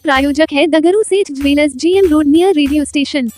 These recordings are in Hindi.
प्रायोजक है दगरू सेठ jewellers, GM road near radio station.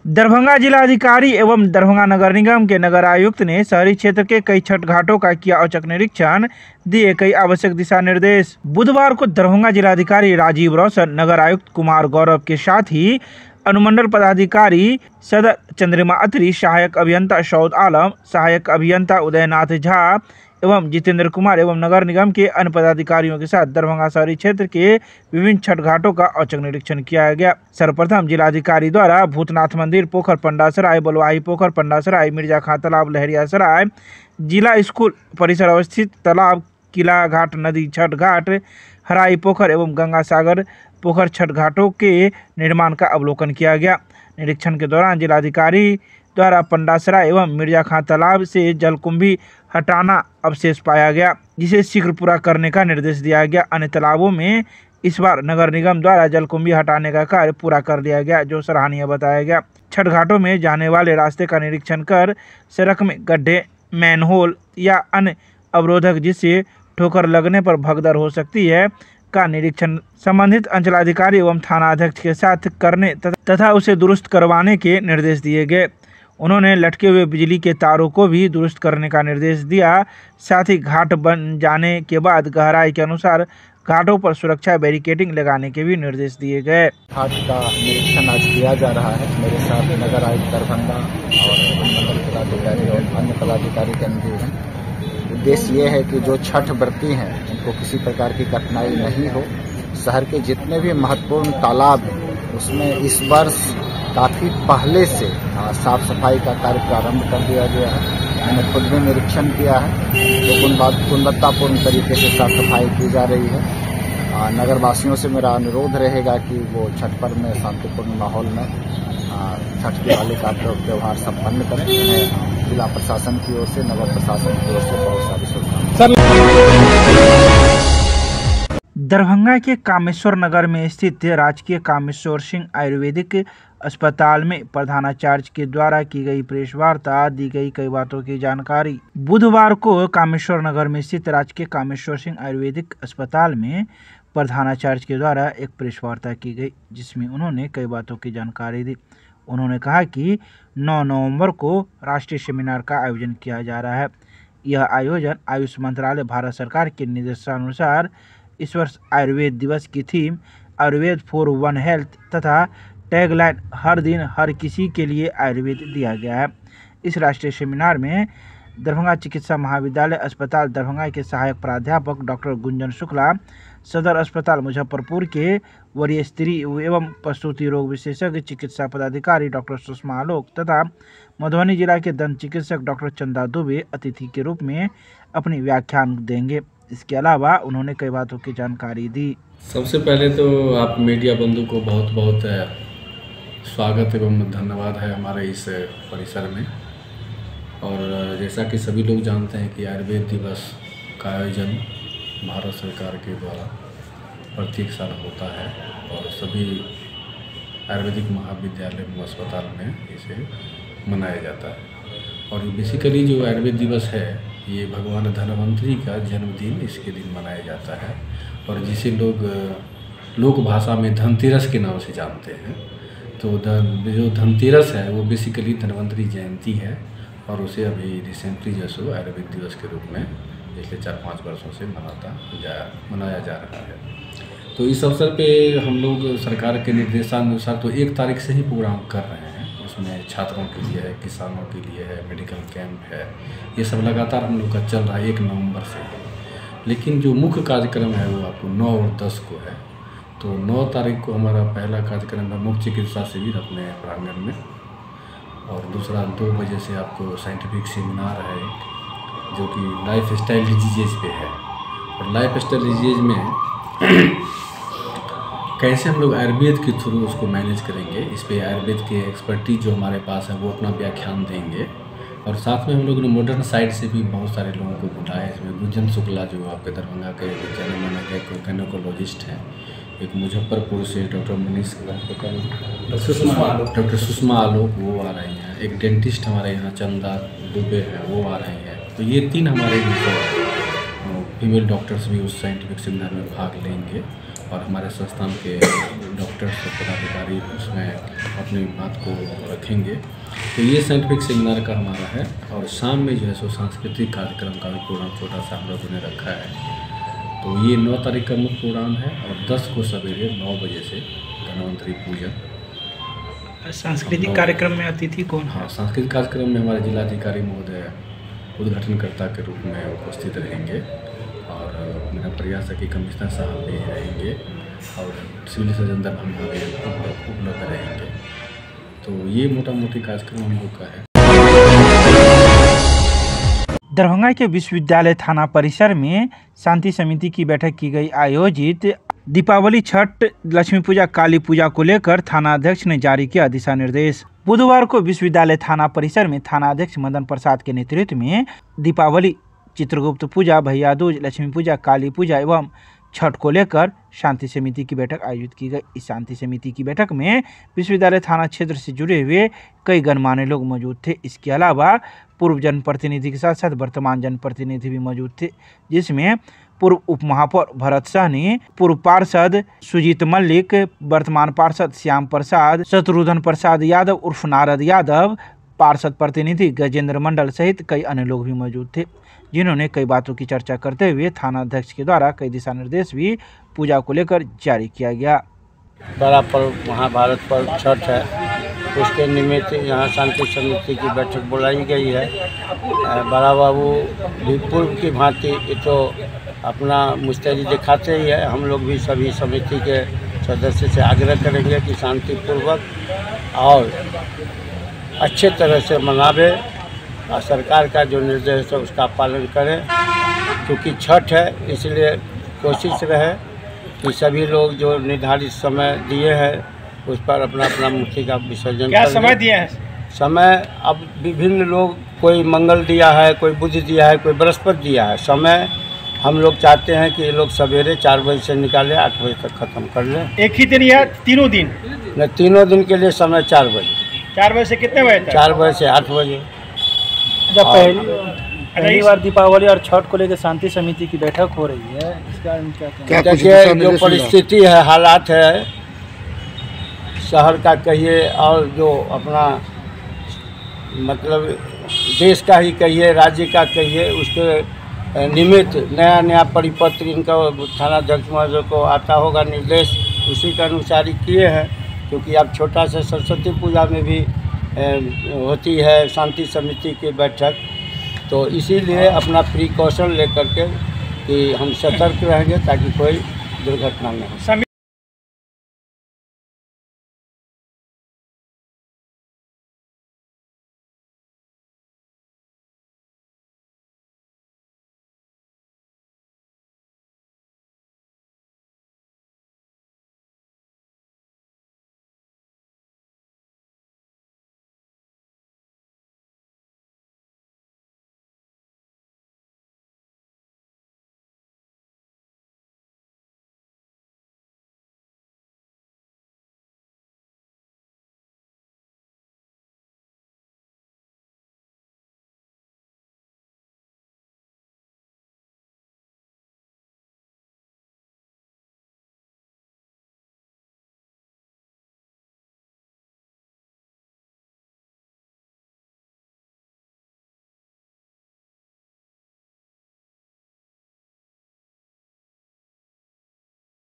Darbhanga जिलाधिकारी एवं दरभंगा नगर निगम के नगर आयुक्त ने शहरी क्षेत्र के कई छठ घाटों का किया औचक निरीक्षण, दिए कई आवश्यक दिशा निर्देश। बुधवार को दरभंगा जिलाधिकारी राजीव रौशन, नगर आयुक्त कुमार गौरव के साथ ही अनुमंडल पदाधिकारी सदर चंद्रिमा अत्री, सहायक अभियंता सऊद आलम, सहायक अभियंता उदयनाथ झा एवं जितेंद्र कुमार एवं नगर निगम के अन्य पदाधिकारियों के साथ दरभंगा शहरी क्षेत्र के विभिन्न छठ घाटों का औचक निरीक्षण किया गया। सर्वप्रथम जिलाधिकारी द्वारा भूतनाथ मंदिर, पोखर पंडासराय, बलवाही पोखर पंडासराय, मिर्जा खां तालाब, लहरिया सराय, जिला स्कूल परिसर अवस्थित तालाब, किला घाट, नदी छठ घाट, हराई पोखर एवं गंगा सागर पोखर छठ घाटों के निर्माण का अवलोकन किया गया। निरीक्षण के दौरान जिलाधिकारी द्वारा पंडासरा एवं मिर्जा खां तालाब से जलकुंभी हटाना अवशेष पाया गया, जिसे शीघ्र पूरा करने का निर्देश दिया गया। अन्य तालाबों में इस बार नगर निगम द्वारा जलकुंभी हटाने का कार्य पूरा कर लिया गया, जो सराहनीय बताया गया। छठ घाटों में जाने वाले रास्ते का निरीक्षण कर सड़क में गड्ढे, मैनहोल या अन्य अवरोधक जिससे ठोकर लगने पर भगदड़ हो सकती है का निरीक्षण संबंधित अंचलाधिकारी एवं थानाध्यक्ष के साथ करने तथा उसे दुरुस्त करवाने के निर्देश दिए गए। उन्होंने लटके हुए बिजली के तारों को भी दुरुस्त करने का निर्देश दिया। साथ ही घाट बन जाने के बाद गहराई के अनुसार घाटों पर सुरक्षा बैरिकेडिंग लगाने के भी निर्देश दिए गए। घाट का निरीक्षण आज किया जा रहा है। मेरे साथ नगर आयुक्त दरभंगा और मंडल पदाधिकारी और अन्य पदाधिकारी केंद्रीय हैं। उद्देश्य ये है कि जो छठ व्रती हैं उनको किसी प्रकार की कठिनाई नहीं हो। शहर के जितने भी महत्वपूर्ण तालाब हैं उसमें इस वर्ष काफ़ी पहले से साफ सफाई का कार्य प्रारंभ कर दिया गया है। मैंने खुद भी निरीक्षण किया है तो गुणवत्तापूर्ण तरीके से साफ सफाई की जा रही है। नगरवासियों से मेरा अनुरोध रहेगा कि वो छठ पर्व में शांतिपूर्ण माहौल में छठ दिवाली का त्यौहार संपन्न करें। जिला प्रशासन की ओर से, नगर प्रशासन की ओर से बहुत सारी शुभकामनाएं। दरभंगा के कामेश्वर नगर में स्थित राजकीय कामेश्वर सिंह आयुर्वेदिक अस्पताल में प्रधानाचार्य के द्वारा की गई प्रेस वार्ता, दी गई कई बातों की जानकारी। बुधवार को कामेश्वर नगर में स्थित राजकीय कामेश्वर सिंह आयुर्वेदिक अस्पताल में प्रधानाचार्य के द्वारा एक प्रेस वार्ता की गई, जिसमें उन्होंने कई बातों की जानकारी दी। उन्होंने कहा कि 9 नवंबर को राष्ट्रीय सेमिनार का आयोजन किया जा रहा है। यह आयोजन आयुष मंत्रालय भारत सरकार के निर्देशानुसार इस वर्ष आयुर्वेद दिवस की theme Ayurveda for one health तथा टैगलाइन हर दिन हर किसी के लिए आयुर्वेद दिया गया है। इस राष्ट्रीय सेमिनार में दरभंगा चिकित्सा महाविद्यालय अस्पताल दरभंगा के सहायक प्राध्यापक डॉक्टर गुंजन शुक्ला, सदर अस्पताल मुजफ्फरपुर के वरीय स्त्री एवं प्रसूति रोग विशेषज्ञ चिकित्सा पदाधिकारी डॉक्टर सुषमा आलोक तथा मधुबनी जिला के दंत चिकित्सक डॉक्टर चंदा दुबे अतिथि के रूप में अपनी व्याख्यान देंगे। इसके अलावा उन्होंने कई बातों की जानकारी दी। सबसे पहले तो आप मीडिया बंधु को बहुत बहुत स्वागत एवं धन्यवाद है हमारे इस परिसर में। और जैसा कि सभी लोग जानते हैं कि आयुर्वेद दिवस का आयोजन भारत सरकार के द्वारा प्रत्येक साल होता है और सभी आयुर्वेदिक महाविद्यालय एवं अस्पताल में इसे मनाया जाता है। और बेसिकली जो आयुर्वेद दिवस है ये भगवान धन्वंतरी का जन्मदिन इसके दिन मनाया जाता है और जिसे लोक भाषा में धनतेरस के नाम से जानते हैं। तो जो धनतेरस है वो बेसिकली धन्वंतरी जयंती है और उसे अभी रिसेंटली जो सो आयुर्वेद दिवस के रूप में पिछले 4-5 वर्षों से मनाया जा रहा है। तो इस अवसर पे हम लोग सरकार के निर्देशानुसार तो 1 तारीख से ही प्रोग्राम कर रहे हैं। उसमें छात्रों के लिए है, किसानों के लिए है, मेडिकल कैंप है, ये सब लगातार हम लोग का चल रहा है 1 नवंबर से। लेकिन जो मुख्य कार्यक्रम है वो आपको 9 और 10 को है। तो 9 तारीख को हमारा पहला कार्यक्रम है मुख्य चिकित्सा शिविर अपने प्रांगण में और दूसरा 2 बजे से आपको साइंटिफिक सेमिनार है जो कि लाइफ स्टाइल डिजीज़ पे है। और लाइफ स्टाइल डिजीज़ में कैसे हम लोग आयुर्वेद के थ्रू उसको मैनेज करेंगे, इस पे आयुर्वेद के एक्सपर्टीज जो हमारे पास है वो अपना व्याख्यान देंगे। और साथ में हम लोग ने मॉडर्न साइड से भी बहुत सारे लोगों को बुलाया है। इसमें गुंजन शुक्ला जो आपके दरभंगा के जाने माने के गायनेकोलॉजिस्ट हैं, एक मुजफ्फरपुर से डॉक्टर मनीष डॉक्टर सुषमा आलोक वो आ रही हैं, एक डेंटिस्ट हमारे यहाँ चंदा दुबे हैं वो आ रहे हैं। तो ये 3 हमारे फीमेल डॉक्टर्स भी उस साइंटिफिक सेमिनार में भाग लेंगे और हमारे संस्थान के डॉक्टर्स और पदाधिकारी उसमें अपनी बात को रखेंगे। तो ये साइंटिफिक सेमिनार का हमारा है, और शाम में जो है सो सांस्कृतिक कार्यक्रम का भी प्रोग्राम छोटा सा हम लोगों ने रखा है। तो ये 9 तारीख का मुख्य प्रोग्राम है, और 10 को सवेरे 9 बजे से धन्वंतरि पूजन। सांस्कृतिक कार्यक्रम में अतिथि कौन? हाँ, सांस्कृतिक कार्यक्रम में हमारे जिलाधिकारी महोदय उद्घाटनकर्ता के रूप में उपस्थित रहेंगे, और मेरा प्रयास है कि कमिश्नर साहब भी रहेंगे और सिविल सर्जन दरभंगा भी उपलब्ध रहेंगे। तो ये मोटा मोटी कार्यक्रम हम लोग का है। दरभंगा के विश्वविद्यालय थाना परिसर में शांति समिति की बैठक की गई आयोजित। दीपावली, छठ, लक्ष्मी पूजा, काली पूजा को लेकर थानाध्यक्ष ने जारी किया दिशा निर्देश। बुधवार को विश्वविद्यालय थाना परिसर में थानाध्यक्ष मदन प्रसाद के नेतृत्व में दीपावली, चित्रगुप्त पूजा, भैया दूज, लक्ष्मी पूजा, काली पूजा एवं छठ को लेकर शांति समिति की बैठक आयोजित की गई। इस शांति समिति की बैठक में विश्वविद्यालय थाना क्षेत्र से जुड़े हुए कई गणमान्य लोग मौजूद थे। इसके अलावा पूर्व जनप्रतिनिधि के साथ साथ वर्तमान जनप्रतिनिधि भी मौजूद थे, जिसमें पूर्व उप महापौर भरत सहनी, पूर्व पार्षद सुजीत मल्लिक, वर्तमान पार्षद श्याम प्रसाद, शत्रुघ्न प्रसाद यादव उर्फ नारद यादव, पार्षद प्रतिनिधि गजेंद्र मंडल सहित कई अन्य लोग भी मौजूद थे, जिन्होंने कई बातों की चर्चा करते हुए थानाध्यक्ष के द्वारा कई दिशा निर्देश भी पूजा को लेकर जारी किया गया। बड़ा पर्व महाभारत पर्व छठ है, उसके निमित्त यहाँ शांति समिति की बैठक बुलाई गई है। बड़ा बाबू भी पूर्व की भांति तो अपना मुस्तैदी दिखाते ही है। हम लोग भी सभी समिति के सदस्य से आग्रह करेंगे कि शांतिपूर्वक और अच्छे तरह से मनावे और सरकार का जो निर्देश है उसका पालन करें। क्योंकि छठ है, इसलिए कोशिश रहे कि सभी लोग जो निर्धारित समय दिए हैं उस पर अपना अपना मूर्ति का विसर्जन क्या समय दिया है? समय अब विभिन्न लोग, कोई मंगल दिया है, कोई बुध दिया है, कोई बृहस्पति दिया है। समय हम लोग चाहते हैं कि ये लोग सवेरे 4 बजे से निकालें, 8 बजे तक ख़त्म कर लें। एक ही दिन या तीनों दिन? न, तीनों दिन के लिए समय 4 बजे। 4 बजे से कितने बजे तक? 4 बजे से 8 बजे। जब पहली बार दीपावली और छठ को लेकर शांति समिति की बैठक हो रही है, इसका क्या देखिए, जो परिस्थिति है, हालात है शहर का कहिए और जो अपना मतलब देश का ही कहिए, राज्य का कहिए, उसके निमित्त नया नया परिपत्र इनका थानाध्यक्ष महोदय को आता होगा निर्देश, उसी के अनुसार ही किए हैं। क्योंकि अब छोटा सा सरस्वती पूजा में भी होती है शांति समिति की बैठक, तो इसीलिए अपना प्रिकॉशन लेकर के कि हम सतर्क रहेंगे ताकि कोई दुर्घटना न हो।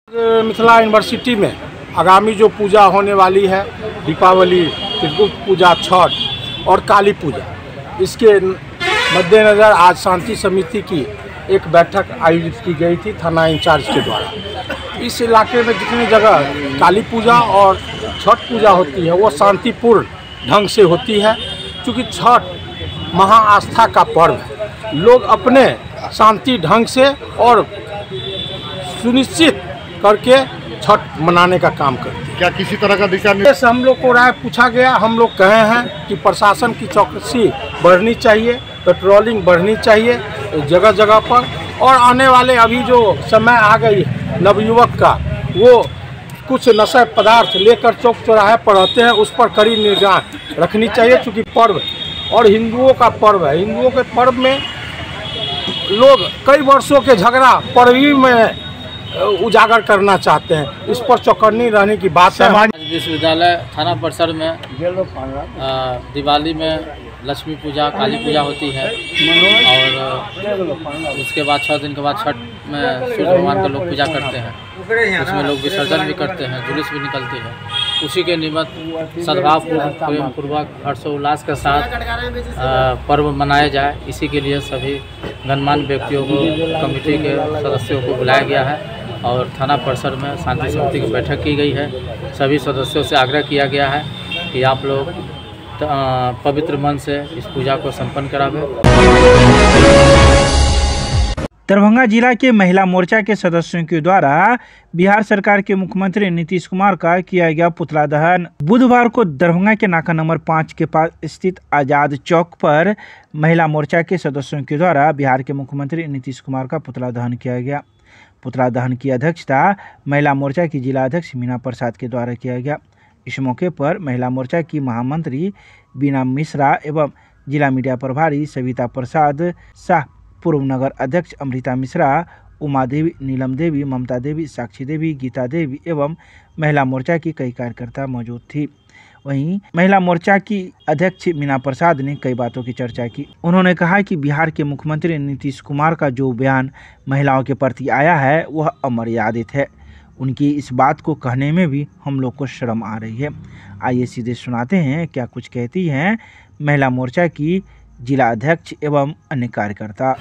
मिथिला यूनिवर्सिटी में आगामी जो पूजा होने वाली है, दीपावली, चित्रगुप्त पूजा, छठ और काली पूजा, इसके मद्देनज़र आज शांति समिति की एक बैठक आयोजित की गई थी थाना इंचार्ज के द्वारा। इस इलाके में जितनी जगह काली पूजा और छठ पूजा होती है वो शांतिपूर्ण ढंग से होती है। क्योंकि छठ महाआस्था का पर्व है, लोग अपने शांति ढंग से और सुनिश्चित करके छठ मनाने का काम करते हैं। क्या किसी तरह का दिशा निर्देश हम लोग को राय पूछा गया? हम लोग कहे हैं कि प्रशासन की चौकसी बढ़नी चाहिए, पेट्रोलिंग बढ़नी चाहिए जगह जगह पर, और आने वाले अभी जो समय आ गई नवयुवक का, वो कुछ नशा पदार्थ लेकर चौक चौराहे पर रहते हैं, उस पर कड़ी निगाह रखनी चाहिए। चूँकि पर्व और हिंदुओं का पर्व है, हिंदुओं के पर्व में लोग कई वर्षों के झगड़ा पर्व ही में उजागर करना चाहते हैं। इस पर चौकन्नी रहने की बात है। विश्वविद्यालय थाना परिसर में दिवाली में लक्ष्मी पूजा, काली पूजा होती है और उसके बाद 6 दिन के बाद छठ में सूर्य भगवान के लोग पूजा करते हैं। उसमें लोग विसर्जन भी करते हैं, जुलूस भी निकलती है। उसी के निमित्त सद्भाव पूर्वक हर्षोल्लास के साथ पर्व मनाया जाए, इसी के लिए सभी गणमान्य व्यक्तियों को, कमेटी के सदस्यों को बुलाया गया है और थाना परिसर में शांति समिति की बैठक की गई है। सभी सदस्यों से आग्रह किया गया है कि आप लोग पवित्र मन से इस पूजा को संपन्न करावें। दरभंगा जिला के महिला मोर्चा के सदस्यों के द्वारा बिहार सरकार के मुख्यमंत्री नीतीश कुमार का किया गया पुतला दहन। बुधवार को दरभंगा के नाका नंबर 5 के पास स्थित आजाद चौक पर महिला मोर्चा के सदस्यों के द्वारा बिहार के मुख्यमंत्री नीतीश कुमार का पुतला दहन किया गया। पुतला दहन की अध्यक्षता महिला मोर्चा की जिला अध्यक्ष मीना प्रसाद के द्वारा किया गया। इस मौके पर महिला मोर्चा की महामंत्री बीना मिश्रा एवं जिला मीडिया प्रभारी सविता प्रसाद शाह, पूर्व नगर अध्यक्ष अमृता मिश्रा, उमा देवी, नीलम देवी, ममता देवी, साक्षी देवी, गीता देवी एवं महिला मोर्चा की कई कार्यकर्ता मौजूद थी। वहीं महिला मोर्चा की अध्यक्ष मीना प्रसाद ने कई बातों की चर्चा की। उन्होंने कहा कि बिहार के मुख्यमंत्री नीतीश कुमार का जो बयान महिलाओं के प्रति आया है वह अमर्यादित है। उनकी इस बात को कहने में भी हम लोग को शर्म आ रही है। आइए सीधे सुनाते हैं क्या कुछ कहती हैं महिला मोर्चा की जिला अध्यक्ष एवं अन्य कार्यकर्ता।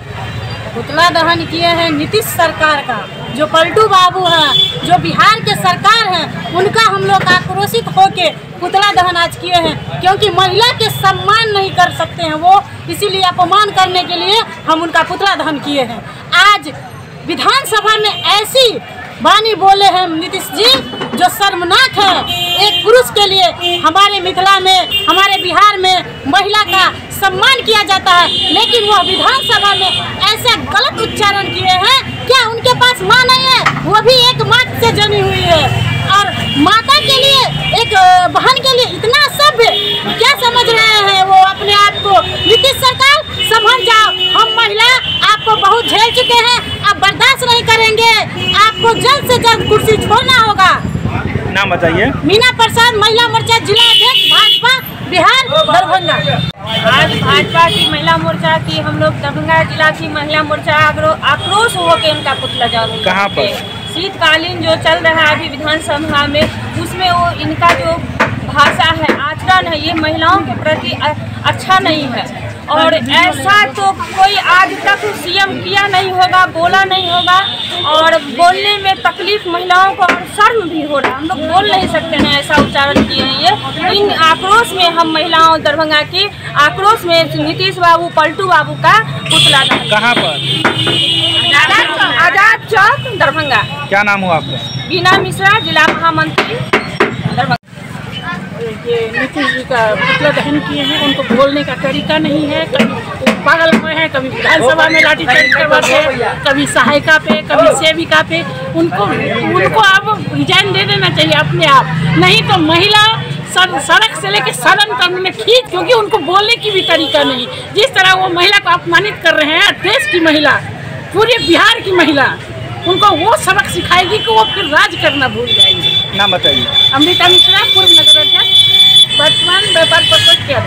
पुतला दहन किए हैं नीतीश सरकार का, जो पलटू बाबू है, जो बिहार के सरकार है, उनका हम लोग आक्रोशित होके पुतला दहन आज किए हैं, क्योंकि महिला के सम्मान नहीं कर सकते हैं वो, इसीलिए अपमान करने के लिए हम उनका पुतला दहन किए हैं। आज विधानसभा में ऐसी वाणी बोले हैं नीतीश जी जो शर्मनाक है। एक पुरुष के लिए हमारे मिथिला में, हमारे बिहार में महिला का सम्मान किया जाता है, लेकिन वह विधानसभा में ऐसा गलत उच्चारण किए हैं। क्या उनके पास माँ नहीं है? वो भी एक माता से जनी हुई है और माता के लिए, एक बहन के लिए इतना सभ्य क्या समझ रहे हैं वो अपने आप को? नीतीश सरकार संभल जाओ, हम महिला आपको बहुत झेल चुके हैं, आप बर्दाश्त नहीं करेंगे, आपको जल्द से जल्द कुर्सी छोड़ना होगा। नाम बताइए। मीना प्रसाद, महिला मोर्चा जिला अध्यक्ष, भाजपा बिहार, दरभंगा। आज भाजपा की महिला मोर्चा की हम लोग दरभंगा जिला की महिला मोर्चा आक्रोश होकर उनका पुतला दहन। कहाँ पर? शीतकालीन जो चल रहा है अभी विधानसभा में, उसमें वो इनका जो भाषा है, आचरण है, ये महिलाओं के प्रति अच्छा नहीं है और ऐसा तो कोई आज तक सीएम किया नहीं होगा, बोला नहीं होगा और बोलने में तकलीफ महिलाओं को और शर्म भी हो रहा है। हम लोग बोल नहीं सकते हैं, ऐसा उच्चारण किए हैं ये। इन आक्रोश में हम महिलाओं दरभंगा की आक्रोश में नीतीश बाबू, पलटू बाबू का पुतला दहन। कहाँ पर? आजाद चौक, दरभंगा। क्या नाम हुआ आपका? बीना मिश्रा, जिला महामंत्री, दरभंगा। ये नीतीश जी का पुतला दहन किए हैं, उनको बोलने का तरीका नहीं है। कभी पागल हुए हैं, कभी विधानसभा में लाठीचार्ज करवाते हैं, कभी सहायिका पे, कभी सेविका पे। उनको अब रिजाइन दे देना चाहिए अपने आप, नहीं तो महिला सड़क से लेके सदन तक में खींच, क्योंकि उनको बोलने की भी तरीका नहीं। जिस तरह वो महिला को अपमानित कर रहे हैं, देश की महिला, पूरे बिहार की महिला, उनको वो सबक सिखाएगी कि वो फिर राज करना भूल जाएंगे। नाम बताइए। अमृता मिश्रा, पूर्व नगर अध्यक्ष, वर्तमान व्यापार परिषद के अध्यक्ष।